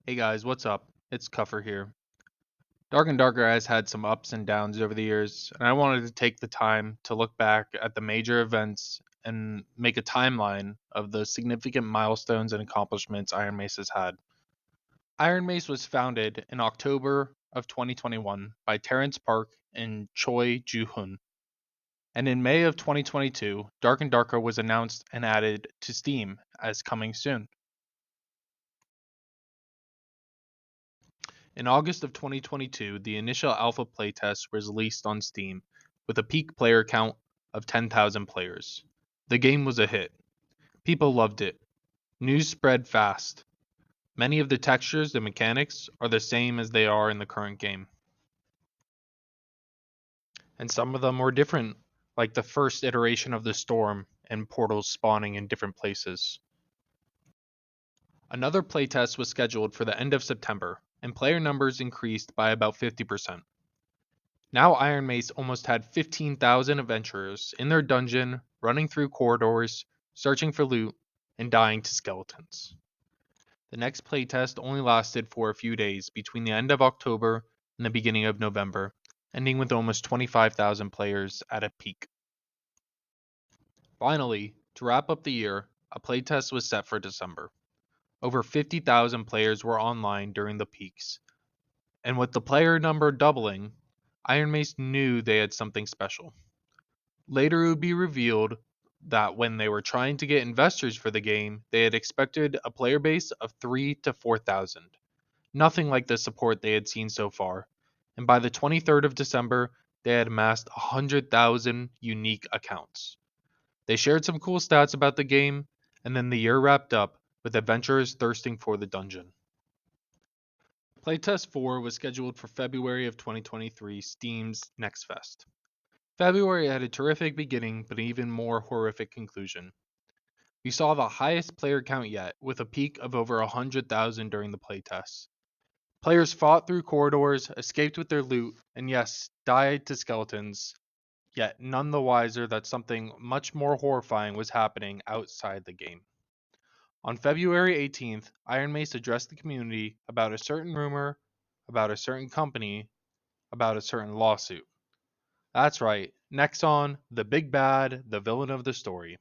Hey guys, what's up? It's Cuffer here. Dark and Darker has had some ups and downs over the years, and I wanted to take the time to look back at the major events and make a timeline of the significant milestones and accomplishments Ironmace has had. Ironmace was founded in October of 2021 by Terrence Park and Choi Joo-hoon, and in May of 2022, Dark and Darker was announced and added to Steam as coming soon. In August of 2022, the initial alpha playtest was released on Steam, with a peak player count of 10,000 players. The game was a hit. People loved it. News spread fast. Many of the textures and mechanics are the same as they are in the current game, and some of them were different, like the first iteration of the storm and portals spawning in different places. Another playtest was scheduled for the end of September, and player numbers increased by about 50%. Now Ironmace almost had 15,000 adventurers in their dungeon, running through corridors, searching for loot, and dying to skeletons. The next playtest only lasted for a few days between the end of October and the beginning of November, ending with almost 25,000 players at a peak. Finally, to wrap up the year, a playtest was set for December. Over 50,000 players were online during the peaks, and with the player number doubling, Ironmace knew they had something special. Later, it would be revealed that when they were trying to get investors for the game, they had expected a player base of 3 to 4,000. Nothing like the support they had seen so far. And by the 23rd of December, they had amassed 100,000 unique accounts. They shared some cool stats about the game, and then the year wrapped up with adventurers thirsting for the dungeon. Playtest 4 was scheduled for February of 2023, Steam's Next Fest. February had a terrific beginning, but an even more horrific conclusion. We saw the highest player count yet, with a peak of over 100,000 during the playtest. Players fought through corridors, escaped with their loot, and yes, died to skeletons, yet none the wiser that something much more horrifying was happening outside the game. On February 18th, Ironmace addressed the community about a certain rumor, about a certain company, about a certain lawsuit. That's right, Nexon, the big bad, the villain of the story.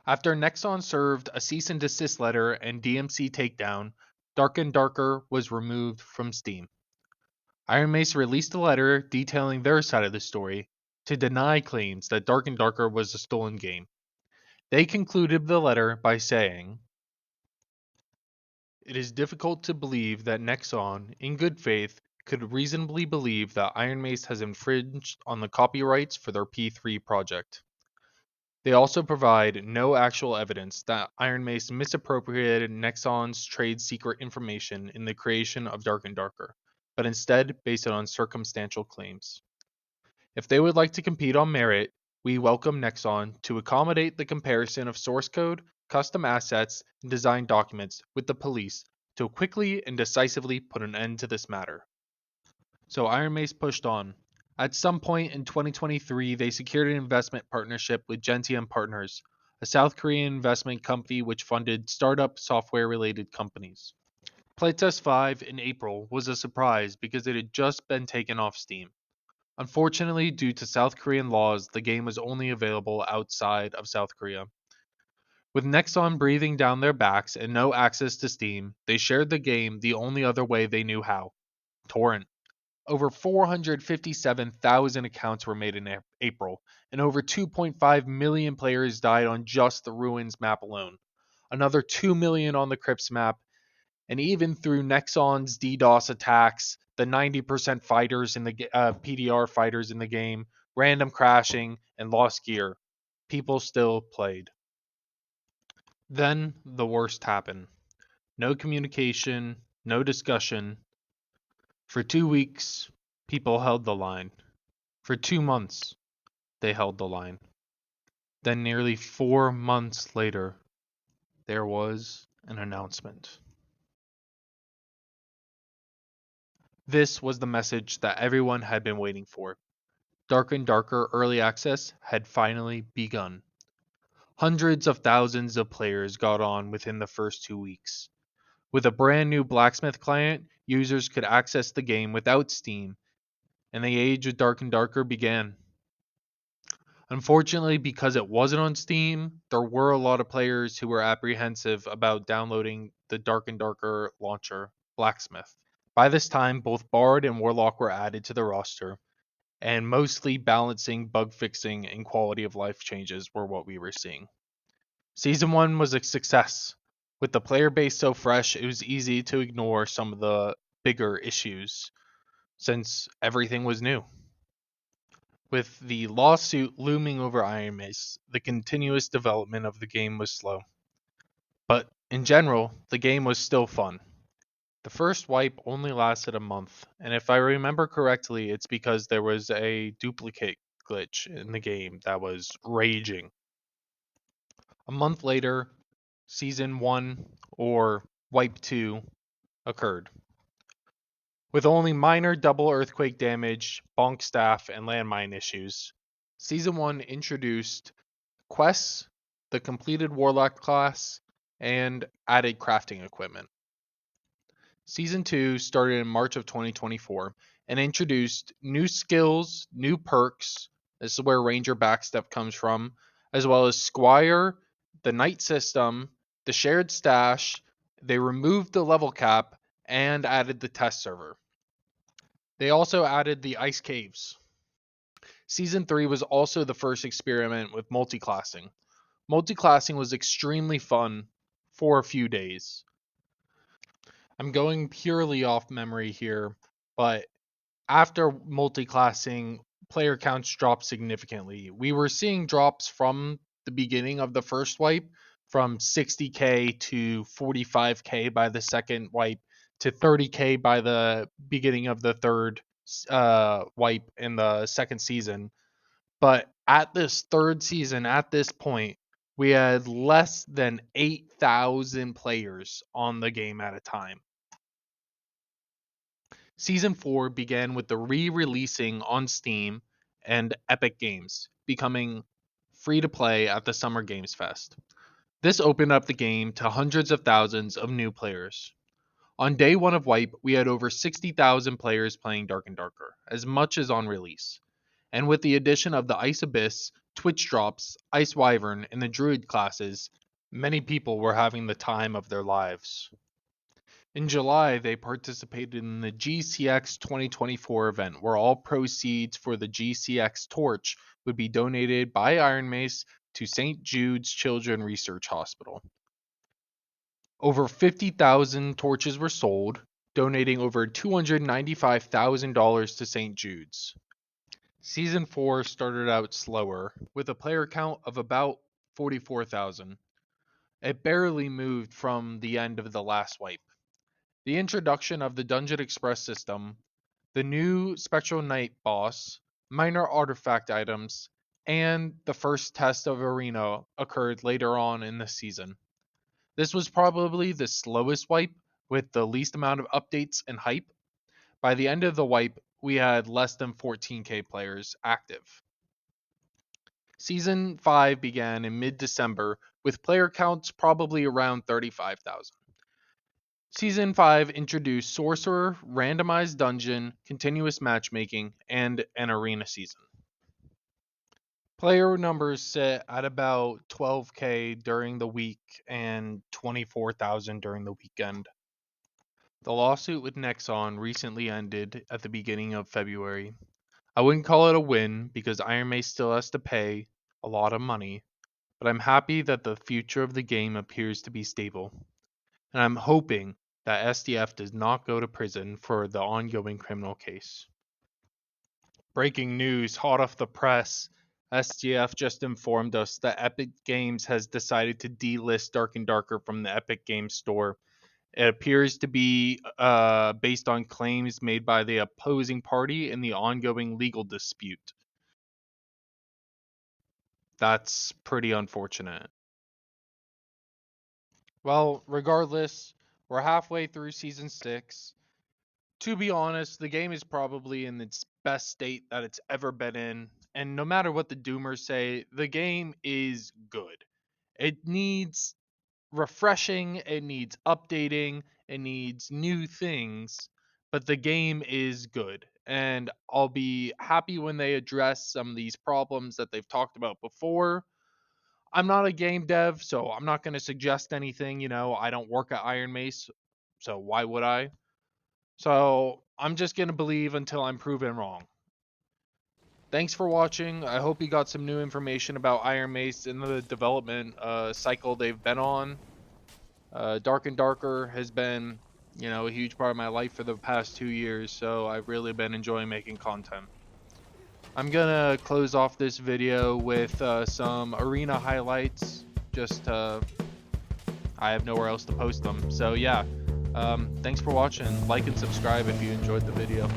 After Nexon served a cease and desist letter and DMC takedown, Dark and Darker was removed from Steam. Ironmace released a letter detailing their side of the story to deny claims that Dark and Darker was a stolen game. They concluded the letter by saying, "It is difficult to believe that Nexon, in good faith, could reasonably believe that Ironmace has infringed on the copyrights for their P3 project. They also provide no actual evidence that Ironmace misappropriated Nexon's trade secret information in the creation of Dark and Darker, but instead based it on circumstantial claims. If they would like to compete on merit, we welcome Nexon to accommodate the comparison of source code, custom assets, and design documents with the police to quickly and decisively put an end to this matter." So Ironmace pushed on. At some point in 2023, they secured an investment partnership with Gentium Partners, a South Korean investment company which funded startup software related companies. Playtest 5 in April was a surprise because it had just been taken off Steam. Unfortunately, due to South Korean laws, the game was only available outside of South Korea. With Nexon breathing down their backs and no access to Steam, they shared the game the only other way they knew how: torrent. Over 457,000 accounts were made in April, and over 2.5 million players died on just the Ruins map alone. Another 2 million on the Crypts map, and even through Nexon's DDoS attacks, the 90% fighters in the PDR fighters in the game, random crashing, and lost gear, people still played. Then the worst happened. No communication, no discussion. For 2 weeks, people held the line. For 2 months, they held the line. Then, nearly 4 months later, there was an announcement. This was the message that everyone had been waiting for. Dark and Darker Early Access had finally begun. Hundreds of thousands of players got on within the first 2 weeks. With a brand new blacksmith client, users could access the game without Steam, and the age of Dark and Darker began. Unfortunately, because it wasn't on Steam, there were a lot of players who were apprehensive about downloading the Dark and Darker launcher, Blacksmith. By this time, both Bard and Warlock were added to the roster, and mostly balancing bug fixing and quality of life changes were what we were seeing. Season 1 was a success. With the player base so fresh, it was easy to ignore some of the bigger issues since everything was new. With the lawsuit looming over Ironmace, the continuous development of the game was slow. But in general, the game was still fun. The first wipe only lasted a month, and if I remember correctly, it's because there was a duplicate glitch in the game that was raging. A month later, Season 1, or Wipe 2, occurred. With only minor double earthquake damage, bonk staff, and landmine issues, Season 1 introduced quests, the completed Warlock class, and added crafting equipment. Season 2 started in March of 2024 and introduced new skills, new perks. This is where Ranger Backstep comes from, as well as Squire, the Knight system, the shared stash. They removed the level cap and added the test server. They also added the Ice Caves. Season 3 was also the first experiment with multiclassing. Multiclassing was extremely fun for a few days. I'm going purely off memory here, but after multiclassing, player counts dropped significantly. We were seeing drops from the beginning of the first wipe from 60k to 45k by the second wipe to 30k by the beginning of the third wipe in the second season. But at this third season, at this point, we had less than 8,000 players on the game at a time. Season 4 began with the re-releasing on Steam and Epic Games, becoming free to play at the Summer Games Fest. This opened up the game to hundreds of thousands of new players. On day 1 of Wipe, we had over 60,000 players playing Dark and Darker, as much as on release. And with the addition of the Ice Abyss, Twitch Drops, Ice Wyvern, and the Druid classes, many people were having the time of their lives. In July, they participated in the GCX 2024 event, where all proceeds for the GCX torch would be donated by Ironmace to St. Jude's Children's Research Hospital. Over 50,000 torches were sold, donating over $295,000 to St. Jude's. Season 4 started out slower, with a player count of about 44,000. It barely moved from the end of the last wipe. The introduction of the Dungeon Express system, the new Spectral Knight boss, minor artifact items, and the first test of Arena occurred later on in the season. This was probably the slowest wipe with the least amount of updates and hype. By the end of the wipe, we had less than 14k players active. Season 5 began in mid-December with player counts probably around 35,000. Season 5 introduced Sorcerer, Randomized Dungeon, Continuous Matchmaking, and an Arena season. Player numbers sit at about 12k during the week and 24,000 during the weekend. The lawsuit with Nexon recently ended at the beginning of February. I wouldn't call it a win because Ironmace still has to pay a lot of money, but I'm happy that the future of the game appears to be stable. And I'm hoping that SDF does not go to prison for the ongoing criminal case. Breaking news, hot off the press. SDF just informed us that Epic Games has decided to delist Dark and Darker from the Epic Games Store. It appears to be based on claims made by the opposing party in the ongoing legal dispute. That's pretty unfortunate. Well, regardless, we're halfway through Season 6. To be honest, the game is probably in its best state that it's ever been in. And no matter what the doomers say, the game is good. It needs refreshing, it needs updating, it needs new things, but the game is good. And I'll be happy when they address some of these problems that they've talked about before. I'm not a game dev, so I'm not going to suggest anything. I don't work at Ironmace, so why would I? So I'm just going to believe until I'm proven wrong. Thanks for watching. I hope you got some new information about Ironmace and the development cycle they've been on. Dark and Darker has been, a huge part of my life for the past 2 years, so I've really been enjoying making content. I'm gonna close off this video with some arena highlights. Just I have nowhere else to post them. So yeah, thanks for watching. Like and subscribe if you enjoyed the video.